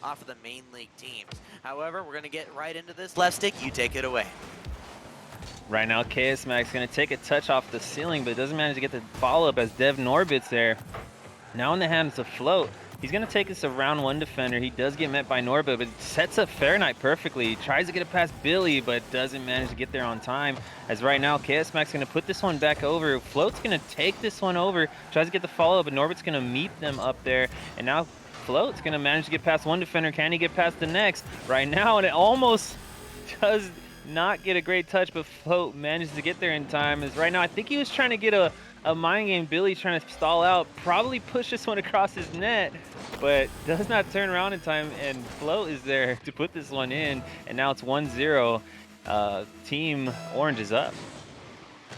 off of the main league teams. However, we're going to get right into this. Left stick, you take it away. Right now, KS Max going to take a touch off the ceiling, but doesn't manage to get the follow-up as Dev Norbit's there. Now in the hands of Float. He's going to take this a round one defender. He does get met by Norbit, but sets up Fahrenheit perfectly. He tries to get it past Billy, but doesn't manage to get there on time. As right now, KS Max going to put this one back over. Float's going to take this one over, tries to get the follow-up, but Norbit's going to meet them up there. And now Float's going to manage to get past one defender. Can he get past the next? Right now, and it almost does not get a great touch, but Float manages to get there in time. As right now, I think he was trying to get a mind game. Billy trying to stall out, probably push this one across his net, but does not turn around in time, and Float is there to put this one in, and now it's 1-0. Team Orange is up.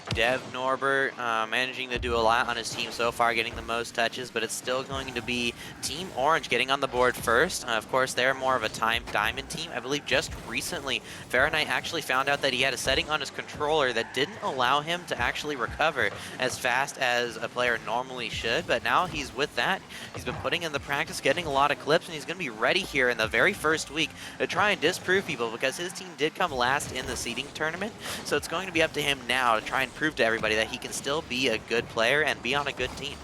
Dev Norbert managing to do a lot on his team so far, getting the most touches, but it's still going to be Team Orange getting on the board first. Of course, they're more of a time diamond team. I believe just recently, Fahrenheit actually found out that he had a setting on his controller that didn't allow him to actually recover as fast as a player normally should, but now he's with that. He's been putting in the practice, getting a lot of clips, and he's going to be ready here in the very first week to try and disprove people because his team did come last in the seeding tournament, so it's going to be up to him now to try and prove to everybody that he can still be a good player and be on a good team.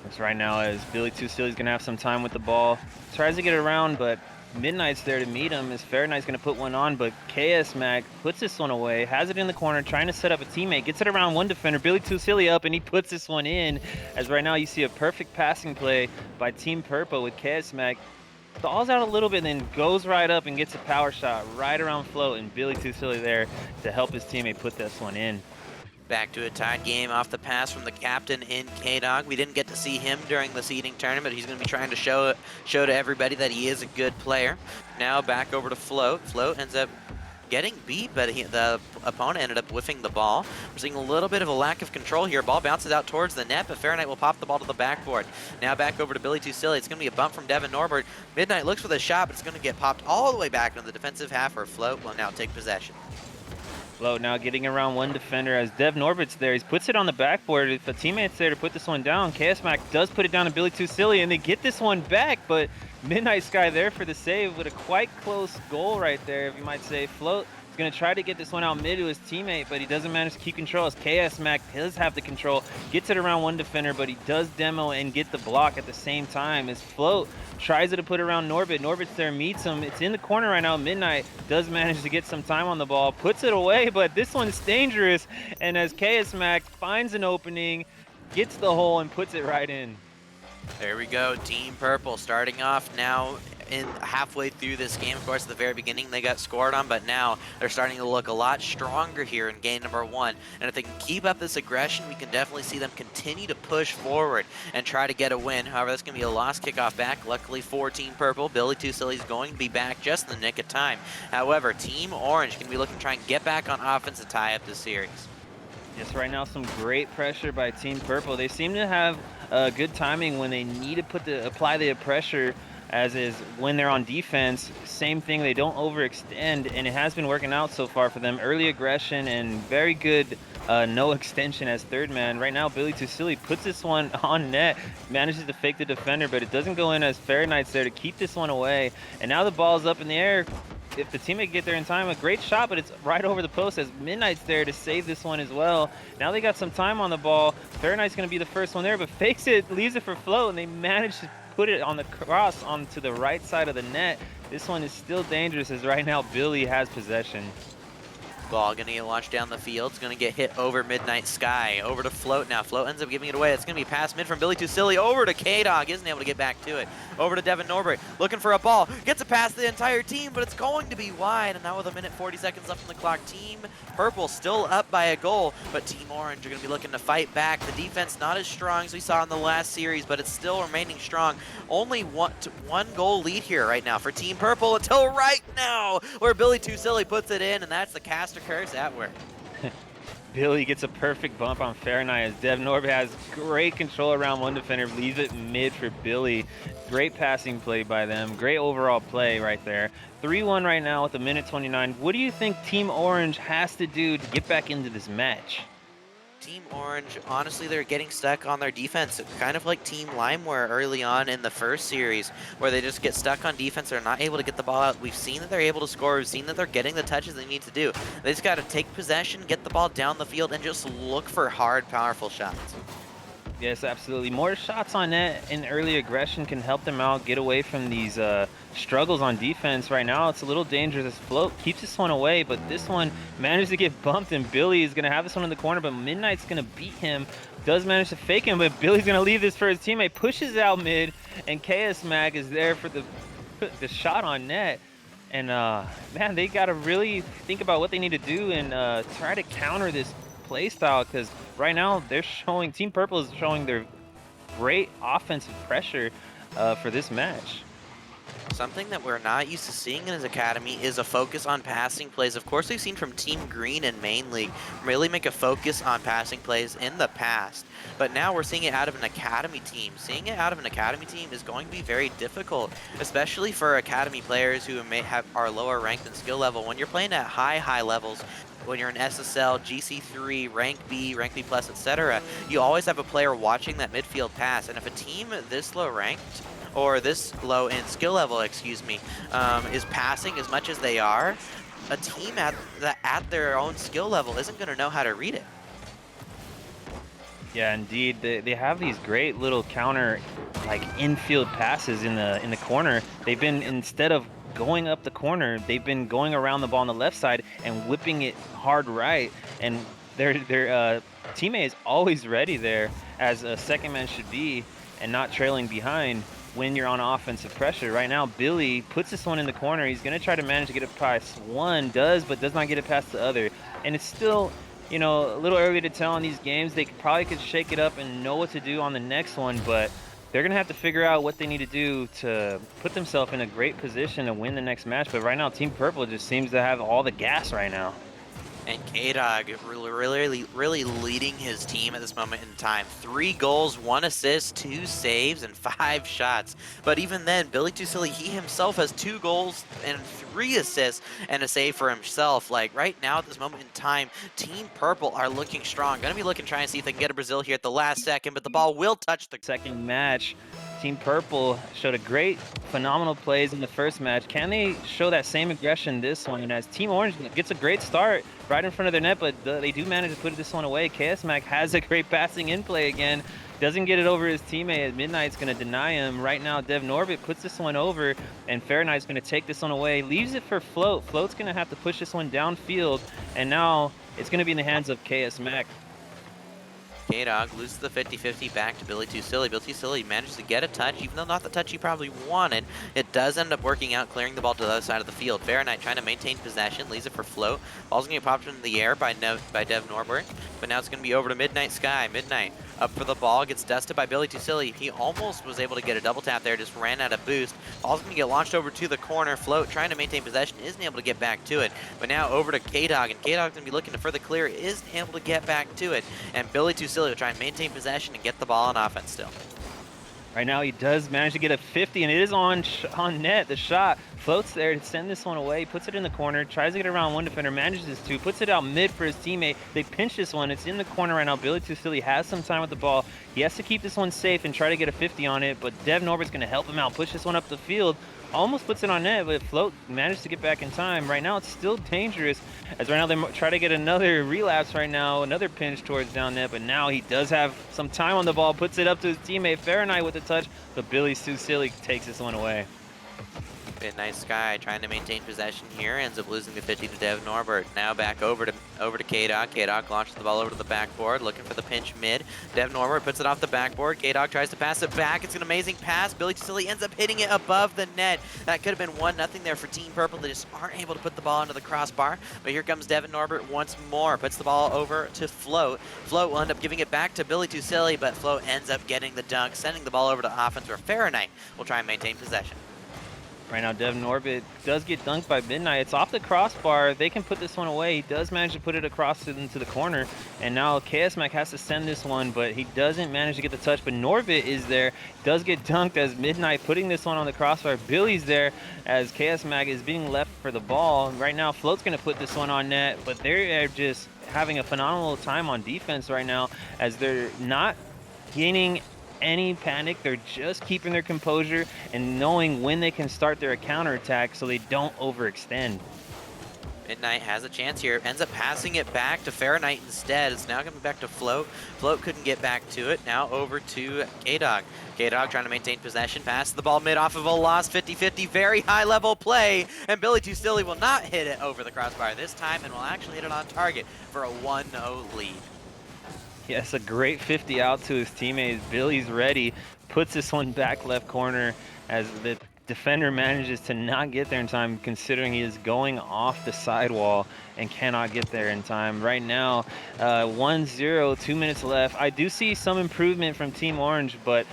That's right now as Billy Too Silly's gonna have some time with the ball. Tries to get it around, but Midnight's there to meet him as Fahrenheit's gonna put one on, but KS Mac puts this one away, has it in the corner, trying to set up a teammate, gets it around one defender, Billy Too Silly up, and he puts this one in. As right now you see a perfect passing play by Team Purple with KS Mac. Stalls out a little bit, then goes right up and gets a power shot right around Float, and Billy Too Silly there to help his teammate put this one in. Back to a tied game off the pass from the captain in K-Dog. We didn't get to see him during the seeding tournament. He's going to be trying to show to everybody that he is a good player. Now back over to Float. Float ends up getting beat, but the opponent ended up whiffing the ball. We're seeing a little bit of a lack of control here. Ball bounces out towards the net, but Fahrenheit will pop the ball to the backboard. Now back over to Billy Too Silly. It's going to be a bump from Devin Norbert. Midnight looks for the shot, but it's going to get popped all the way back into the defensive half, where Float will now take possession. Float now getting around one defender as Dev Norbert's there. He puts it on the backboard. If a teammate's there to put this one down, KS Mac does put it down to Billy Too Silly, and they get this one back, but Midnight Sky there for the save with a quite close goal right there, if you might say. Float is going to try to get this one out mid to his teammate, but he doesn't manage to keep control as KS Mac does have the control, gets it around one defender, but he does demo and get the block at the same time as Float tries to put it around Norbit. Norbit's there, meets him. It's in the corner right now. Midnight does manage to get some time on the ball, puts it away, but this one's dangerous. And as KS Mac finds an opening, gets the hole, and puts it right in. There we go. Team Purple starting off now in halfway through this game. Of course, at the very beginning they got scored on, but now they're starting to look a lot stronger here in game number one. And if they can keep up this aggression, we can definitely see them continue to push forward and try to get a win. However, that's going to be a lost kickoff back. Luckily for Team Purple, Billy Too Silly is going to be back just in the nick of time. However, Team Orange can be looking to try and get back on offense and tie up the series. Yes, right now some great pressure by Team Purple. They seem to have good timing when they need to apply the pressure, as is when they're on defense. Same thing, they don't overextend, and it has been working out so far for them. Early aggression and very good no extension as third man. Right now, Billy Too Silly puts this one on net, manages to fake the defender, but it doesn't go in as Fahrenheit's there to keep this one away. And now the ball's up in the air. If the teammate can get there in time, a great shot, but it's right over the post as Midnight's there to save this one as well. Now they got some time on the ball. Fahrenheit's going to be the first one there, but fakes it, leaves it for Float, and they manage to put it on the cross onto the right side of the net. This one is still dangerous as right now Billy has possession. Ball going to get launched down the field. It's going to get hit over Midnight Sky. Over to Float now. Float ends up giving it away. It's going to be pass mid from Billy Too Silly over to K-Dog. Isn't able to get back to it. Over to Devin Norbert. Looking for a ball. Gets it past the entire team, but it's going to be wide. And now with 1:40 left on the clock, Team Purple still up by a goal, but Team Orange are going to be looking to fight back. The defense not as strong as we saw in the last series, but it's still remaining strong. Only one goal lead here right now for Team Purple until right now, where Billy Too Silly puts it in, and that's the caster curse at work. Billy gets a perfect bump on Fahrenheit as Dev Norbit has great control around one defender, leaves it mid for Billy. Great passing play by them. Great overall play right there. 3-1 right now with 1:29. What do you think Team Orange has to do to get back into this match? Team Orange, honestly, they're getting stuck on their defense, kind of like Team Lime were early on in the first series, where they just get stuck on defense. They're not able to get the ball out. We've seen that they're able to score. We've seen that they're getting the touches they need to do. They just got to take possession, get the ball down the field, and just look for hard, powerful shots. Yes, absolutely. More shots on net and early aggression can help them out, get away from these struggles on defense. Right now, it's a little dangerous. Float keeps this one away, but this one managed to get bumped, and Billy is going to have this one in the corner, but Midnight's going to beat him. Does manage to fake him, but Billy's going to leave this for his teammate. Pushes out mid, and KS Mag is there for the shot on net. And, man, they got to really think about what they need to do and try to counter this play style, because right now they're showing, Team Purple is showing their great offensive pressure for this match. Something that we're not used to seeing in his academy is a focus on passing plays. Of course, we've seen from Team Green and Main League really make a focus on passing plays in the past. But now we're seeing it out of an academy team. Seeing it out of an academy team is going to be very difficult, especially for academy players who are lower ranked in skill level. When you're playing at high levels, when you're in SSL, GC3, Rank B Plus, etc., you always have a player watching that midfield pass. And if a team this low ranked, or this low in skill level, excuse me, is passing as much as they are, a team at their own skill level isn't going to know how to read it. Yeah, indeed. They have these great little counter, like infield passes in the corner. They've been, instead of going up the corner, they've been going around the ball on the left side and whipping it hard right. And their teammate is always ready there, as a second man should be, and not trailing behind when you're on offensive pressure. Right now, Billy puts this one in the corner. He's going to try to manage to get it past one, but does not get it past the other. And it's still, you know, a little early to tell on these games. They probably could shake it up and know what to do on the next one, but they're going to have to figure out what they need to do to put themselves in a great position to win the next match. But right now, Team Purple just seems to have all the gas right now. And K-Dog really leading his team at this moment in time. 3 goals, 1 assist, 2 saves, and 5 shots. But even then, Billy Too Silly, he himself has 2 goals and 3 assists and a save for himself. Like right now at this moment in time, Team Purple are looking strong. Gonna be looking, trying to see if they can get a Brazil here at the last second, but the ball will touch the second match. Team Purple showed a great, phenomenal plays in the first match. Can they show that same aggression this one? And as Team Orange gets a great start right in front of their net, but they do manage to put this one away. KS Mac has a great passing in play again. Doesn't get it over his teammate. Midnight's going to deny him. Right now, Dev Norbit puts this one over, and Fahrenheit's going to take this one away. Leaves it for Float. Float's going to have to push this one downfield, and now it's going to be in the hands of KS Mac. K-Dog loses the 50-50 back to Billy Too Silly. Billy Too Silly manages to get a touch, even though not the touch he probably wanted. It does end up working out, clearing the ball to the other side of the field. Fahrenheit trying to maintain possession, leaves it for Float. Ball's going to get popped into the air by Dev Norbert, but now it's going to be over to Midnight Sky. Midnight up for the ball, gets dusted by Billy Too Silly. He almost was able to get a double tap there, just ran out of boost. Ball's going to get launched over to the corner. Float trying to maintain possession, isn't able to get back to it. But now over to K-Dog, and K-Dog's going to be looking to further clear, isn't able to get back to it. And Billy Too Silly will try and maintain possession and get the ball on offense still. Right now, he does manage to get a 50, and it is on net. The shot floats there to send this one away, puts it in the corner, tries to get around one defender, manages to, puts it out mid for his teammate. They pinch this one. It's in the corner right now. Billy Too Silly has some time with the ball. He has to keep this one safe and try to get a 50 on it, but Dev Norbert's going to help him out, push this one up the field. Almost puts it on net, but Float managed to get back in time. Right now, it's still dangerous, as right now they try to get another relapse right now, another pinch towards down net, but now he does have some time on the ball, puts it up to his teammate Fahrenheit with the touch, but Billy Too Silly takes this one away. Midnight Sky trying to maintain possession here, ends up losing the 50 to Dev Norbert. Now back over to K-Dog. K-Dog launches the ball over to the backboard, looking for the pinch mid. Dev Norbert puts it off the backboard. K-Dog tries to pass it back. It's an amazing pass. Billy Too Silly ends up hitting it above the net. That could have been 1-0 there for Team Purple. They just aren't able to put the ball into the crossbar. But here comes Devin Norbert once more. Puts the ball over to Float. Float will end up giving it back to Billy Too Silly, but Float ends up getting the dunk, sending the ball over to offense where Fahrenheit will try and maintain possession. Right now, Devin Orbit does get dunked by Midnight. It's off the crossbar. They can put this one away. He does manage to put it across into the corner. And now KSMAC has to send this one, but he doesn't manage to get the touch. But Norbit is there. Does get dunked as Midnight putting this one on the crossbar. Billy's there as KSMAC is being left for the ball. Right now, Float's going to put this one on net, but they're just having a phenomenal time on defense right now as they're not gaining any panic. They're just keeping their composure and knowing when they can start their counterattack so they don't overextend. Midnight has a chance here, ends up passing it back to Fahrenheit instead. It's now coming back to Float. Float couldn't get back to it. Now over to K-Dog. K-Dog trying to maintain possession, pass the ball mid off of a lost 50-50, very high level play, and Billy Too Silly will not hit it over the crossbar this time and will actually hit it on target for a 1-0 lead. Yes, a great 50 out to his teammates. Billy's ready, puts this one back left corner as the defender manages to not get there in time, considering he is going off the sidewall and cannot get there in time. Right now, 1-0, 2 minutes left. I do see some improvement from Team Orange, but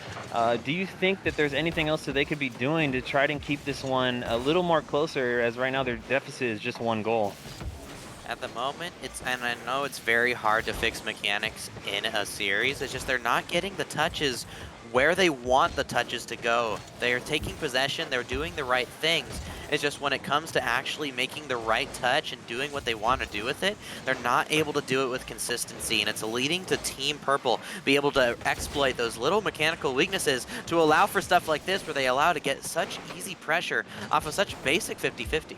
do you think that there's anything else that they could be doing to try to keep this one a little more closer, as right now their deficit is just 1 goal? At the moment, and I know it's very hard to fix mechanics in a series, it's just they're not getting the touches where they want the touches to go. They're taking possession, they're doing the right things. It's just when it comes to actually making the right touch and doing what they want to do with it, they're not able to do it with consistency, and it's leading to Team Purple be able to exploit those little mechanical weaknesses to allow for stuff like this where they allow to get such easy pressure off of such basic 50-50s.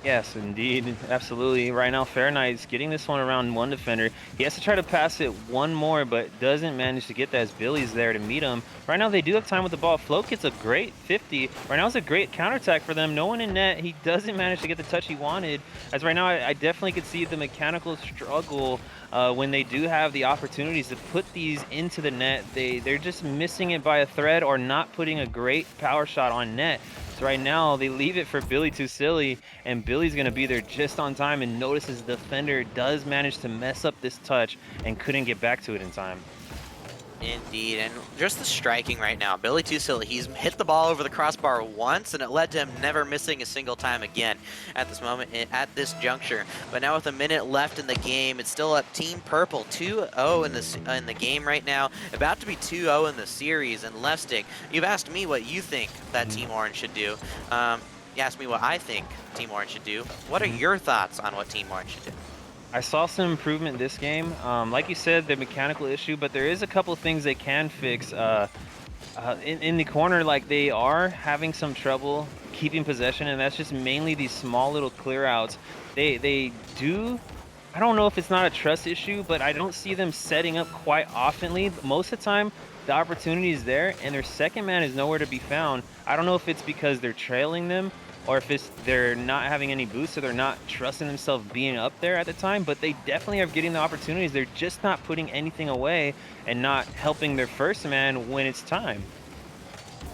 Yes, indeed, absolutely. Right now, Fahrenheit's getting this one around one defender. He has to try to pass it one more, but doesn't manage to get that as Billy's there to meet him. Right now, they do have time with the ball. Float gets a great 50. Right now, it's a great counterattack for them. No one in net. He doesn't manage to get the touch he wanted. As right now, I definitely could see the mechanical struggle when they do have the opportunities to put these into the net. They're just missing it by a thread or not putting a great power shot on net. So right now, they leave it for Billy Too Silly, and Billy's going to be there just on time and notices the defender does manage to mess up this touch and couldn't get back to it in time. Indeed, and just the striking right now. Billy Too Silly, he's hit the ball over the crossbar once, and it led to him never missing a single time again at this moment, at this juncture. But now with a minute left in the game, it's still up Team Purple, 2-0 in the game right now, about to be 2-0 in the series. And Lefstick, you've asked me what you think that Team Orange should do. You asked me what I think Team Orange should do. What are your thoughts on what Team Orange should do? I saw some improvement this game. Like you said, the mechanical issue, but there is a couple of things they can fix. In the corner, like, they are having some trouble keeping possession, and that's just mainly these small little clear outs. They do, I don't know if it's not a trust issue, but I don't see them setting up quite oftenly. Most of the time, the opportunity is there, and their second man is nowhere to be found. I don't know if it's because they're trailing them, or if it's they're not having any boosts, so they're not trusting themselves being up there at the time, but they definitely are getting the opportunities. They're just not putting anything away and not helping their first man when it's time.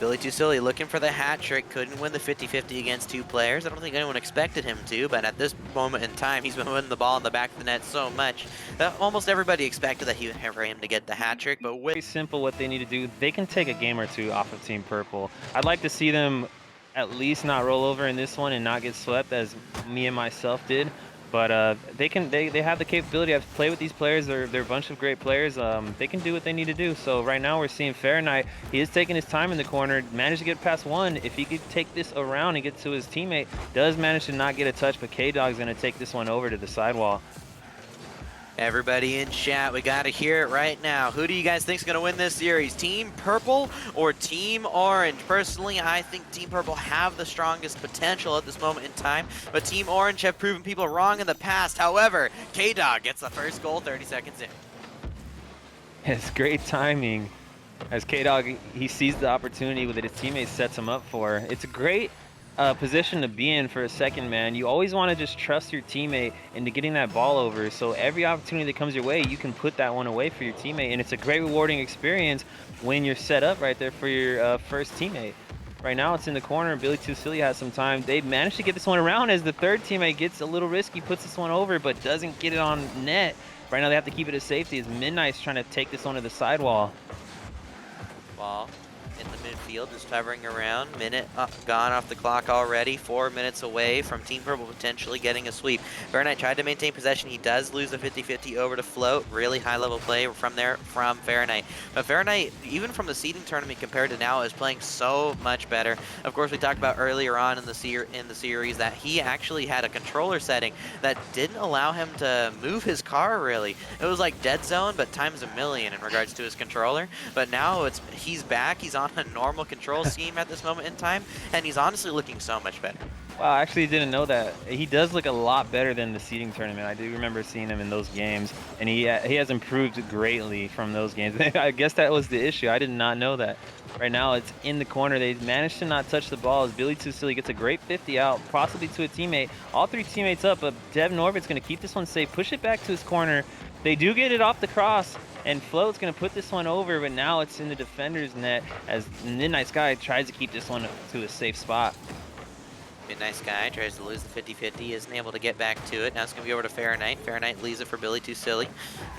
Billy Too Silly looking for the hat trick, couldn't win the 50-50 against 2 players. I don't think anyone expected him to, but at this moment in time, he's been winning the ball in the back of the net so much that almost everybody expected that for him to get the hat trick. But Very simple what they need to do. They can take a game or 2 off of Team Purple. I'd like to see them at least not roll over in this one and not get swept as me and myself did. But they have the capability. I've played with these players. They're a bunch of great players. They can do what they need to do. So right now we're seeing Fahrenheit. He is taking his time in the corner. Managed to get past one. If he could take this around and get to his teammate, does manage to not get a touch. But K-Dog's going to take this one over to the sidewall. everybody in chat, we got to hear it right now. Who do you guys think is going to win this series? Team Purple or Team Orange? Personally, I think Team Purple have the strongest potential at this moment in time, but Team Orange have proven people wrong in the past. However, K-Dog gets the first goal 30 seconds in. It's great timing as K-Dog, he sees the opportunity that his teammate sets him up for. It's a great position to be in for a second man. You always want to just trust your teammate into getting that ball over. So every opportunity that comes your way, you can put that one away for your teammate. And it's a great rewarding experience when you're set up right there for your first teammate. Right now it's in the corner. Billy Too Silly has some time. They managed to get this one around as the third teammate gets a little risky, puts this one over, but doesn't get it on net. Right now they have to keep it as safety as Midnight's trying to take this one to the sidewall. Ball in the midfield, just hovering around. Minute gone off the clock already. 4 minutes away from Team Purple potentially getting a sweep. Fahrenheit tried to maintain possession. He does lose the 50-50 over to Float. Really high-level play from there from Fahrenheit. But Fahrenheit, even from the seeding tournament compared to now, is playing so much better. Of course, we talked about earlier on in the series that he actually had a controller setting that didn't allow him to move his car, really. It was like dead zone, but times a million in regards to his controller. But now he's back. He's on a normal control scheme at this moment in time, and he's honestly looking so much better. Wow, I actually didn't know that. He does look a lot better than the seeding tournament. I do remember seeing him in those games, and he has improved greatly from those games. I guess that was the issue. I did not know that. Right now, it's in the corner. They managed to not touch the ball as Billy Too Silly gets a great 50 out, possibly to a teammate. All three teammates up, but Dev Norbert's going to keep this one safe, push it back to his corner. They do get it off the cross, and Float's going to put this one over, but now it's in the defender's net as Midnight Sky tries to keep this one to a safe spot. Midnight Sky tries to lose the 50-50, isn't able to get back to it. Now it's going to be over to Fahrenheit. Fahrenheit leaves it for Billy Too Silly.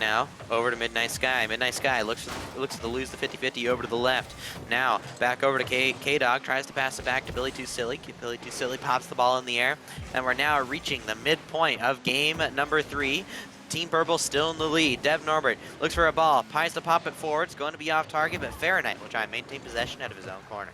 Now over to Midnight Sky. Midnight Sky looks to lose the 50-50 over to the left. Now back over to K-Dog, tries to pass it back to Billy Too Silly. Billy Too Silly pops the ball in the air, and we're now reaching the midpoint of game number 3. Team Purple still in the lead. Dev Norbert looks for a ball, tries to pop it forward. It's going to be off target, but Fahrenheit will try and maintain possession out of his own corner.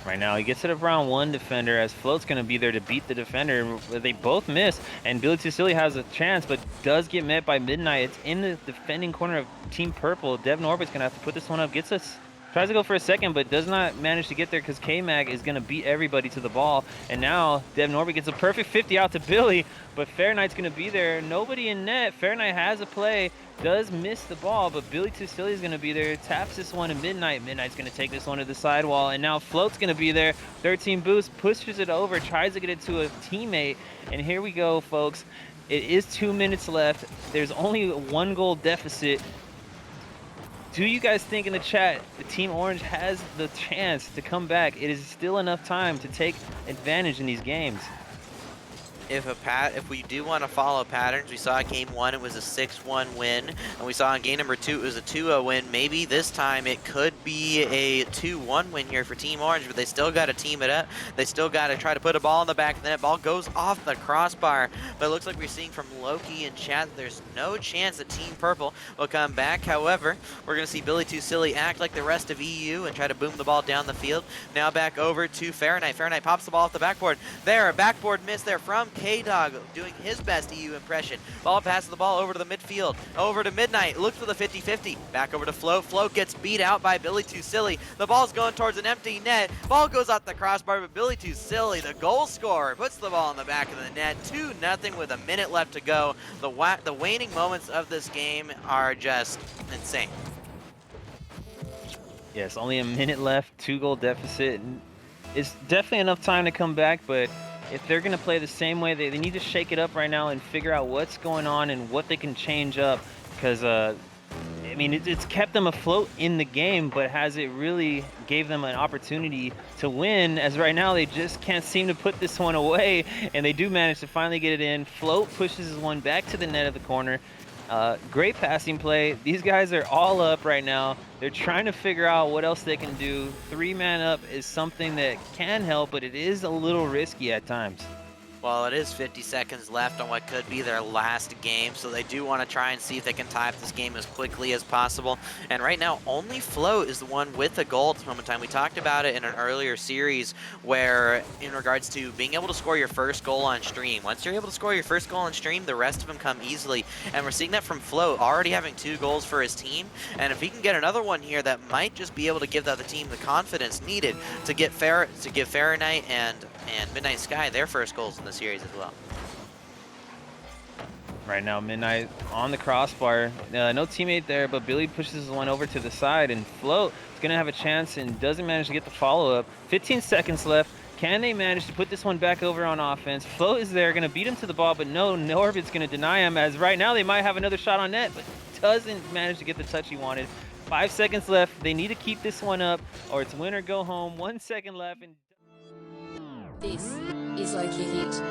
Right now, he gets it around one defender as Float's going to be there to beat the defender. They both miss, and Billy Too Silly has a chance, but does get met by Midnight. It's in the defending corner of Team Purple. Dev Norbert's going to have to put this one up. Tries to go for a second, but does not manage to get there because K-Mag is going to beat everybody to the ball. And now Dev Norbert gets a perfect 50 out to Billy, but Fahrenheit's going to be there. Nobody in net. Fahrenheit has a play, does miss the ball, but Billy Too Silly is going to be there. Taps this one to Midnight. Midnight's going to take this one to the sidewall, and now Float's going to be there. 13 boost, pushes it over, tries to get it to a teammate. And here we go, folks. It is 2 minutes left. There's only a 1 goal deficit. Do you guys think in the chat the Team Orange has the chance to come back? It is still enough time to take advantage in these games. If we do want to follow patterns, we saw in game 1 it was a 6-1 win, and we saw in game number 2 it was a 2-0 win. Maybe this time it could be a 2-1 win here for Team Orange, but they still got to team it up. They still got to try to put a ball in the back of the net. Ball goes off the crossbar, but it looks like we're seeing from Loki and chat that there's no chance that Team Purple will come back. However, we're going to see Billy Too Silly act like the rest of EU and try to boom the ball down the field. Now back over to Fahrenheit. Fahrenheit pops the ball off the backboard. There, a backboard miss there from K-Dog, doing his best EU impression. Ball passes the ball over to the midfield, over to Midnight, looks for the 50-50, back over to Float. Float gets beat out by Billy Too Silly. The ball's going towards an empty net. Ball goes off the crossbar, but Billy Too Silly, the goal scorer, puts the ball in the back of the net. 2-0 with a minute left to go. The waning moments of this game are just insane. Yes, only a minute left, 2 goal deficit. It's definitely enough time to come back, but if they're going to play the same way, they need to shake it up right now and figure out what's going on and what they can change up. Because, I mean, it's kept them afloat in the game, but has it really gave them an opportunity to win? As right now, they just can't seem to put this one away, and they do manage to finally get it in. Float pushes his one back to the net of the corner. Great passing play. These guys are all up right now. They're trying to figure out what else they can do. 3-man up is something that can help, but it is a little risky at times. Well, it is 50 seconds left on what could be their last game, so they do want to try and see if they can tie up this game as quickly as possible. And right now, only Float is the one with a goal at this moment in time. We talked about it in an earlier series where, in regards to being able to score your first goal on stream, once you're able to score your first goal on stream, the rest of them come easily. And we're seeing that from Float, already having 2 goals for his team. And if he can get another one here, that might just be able to give the other team the confidence needed to give Fahrenheit and Midnight Sky their first goals in the series as well. Right now, Midnight on the crossbar. No teammate there, but Billy pushes one over to the side, and Float is going to have a chance and doesn't manage to get the follow-up. 15 seconds left. Can they manage to put this one back over on offense? Float is there, going to beat him to the ball, but no, Norbit's going to deny him, as right now they might have another shot on net, but doesn't manage to get the touch he wanted. 5 seconds left. They need to keep this one up, or it's win or go home. 1 second left. And this is Loki Hit.